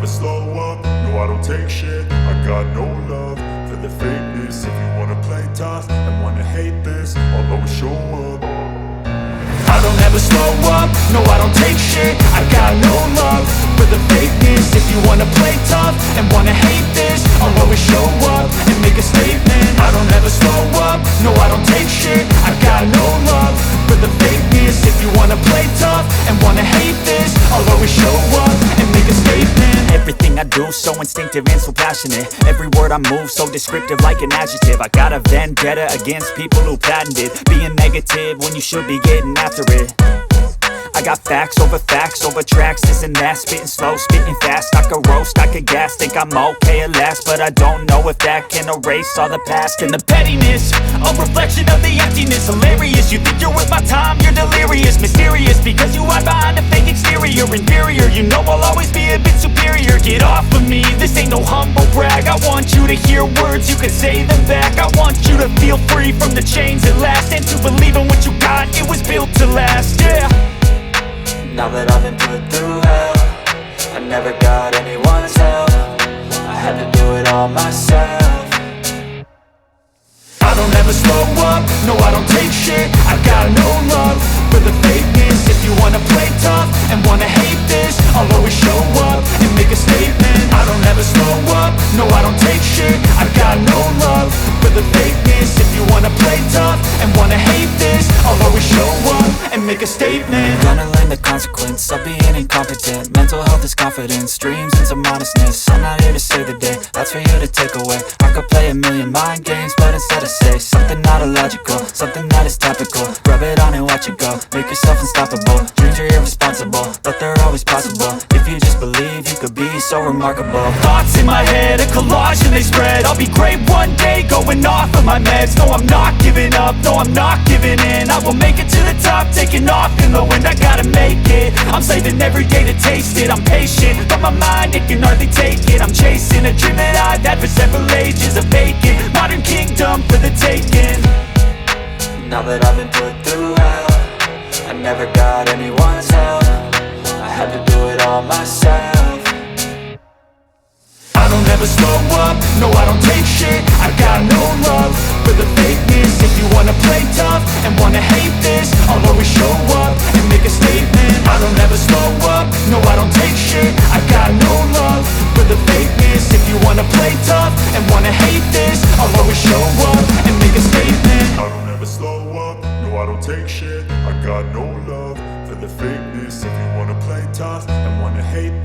slow up, no I don't take shit. I got no love for the fakeness. If you wanna play tough and wanna hate this, I'll always show up. I don't ever slow up, no I don't take shit. I got no love for the fakeness. If you wanna play tough and wanna hate this, I'll always show up and make a statement. I don't ever slow up, no I don't take shit. I got no love for the fakeness. If you wanna play tough and wanna hate this, I'll always show up and make a statement. Everything I do so instinctive and so passionate. Every word I move so descriptive like an adjective. I got a vendetta against people who patented being negative when you should be getting after it. I got facts over tracks, this and that. Spitting slow, spitting fast, I could roast, I could gas. Think I'm okay at last, but I don't know if that can erase all the past. And the pettiness, a reflection of the emptiness. Hilarious, you think you're worth my time, you're delirious. Mysterious, because you hide behind a fake exterior. Inferior, you know I'll always be a bit superior. Get off of me, this ain't no humble brag. I want you to hear words, you can say them back. I want you to feel free from the chains at last, and to believe in what you got, it was built to last, yeah. Now that I've been put through hell, I never got anyone's help. I had to do it all myself. I don't ever slow up, no I don't take shit. I got no love for the fakeness. If you wanna play tough and wanna hate this, I'll always show up and make a statement. I don't ever slow up, no I don't take shit. I got no love for the fakeness. If you wanna play tough and wanna hate this, I'll always show up and make a statement. Gonna learn the consequence of being incompetent. Mental health is confidence, dreams and some honestness. I'm not here to save the day, that's for you to take away. I could play a million mind games, but instead I say something not illogical, something that is topical. Rub it on and watch it go, make yourself unstoppable. Dreams are irresponsible, but they're always possible. If you just believe, you could be so remarkable. Thoughts in my head, a collage and they spread. I'll be great one day, going off of my meds. No, I'm not giving up, no, I'm not giving in. I will make it to the top, taking off in the wind. I gotta make it, I'm saving every day to taste it. I'm patient, but my mind, it can hardly take it. I'm chasing a dream that I've had for several ages. A vacant, modern kingdom for the taking. Now that I've been put through hell, I never got anyone's help. I had to do it all myself. I don't ever slow up, no I don't take shit. I got no love for the fakeness. If you wanna play tough and wanna hate this, I'll always show up and make a statement. I don't ever slow up, no I don't take shit.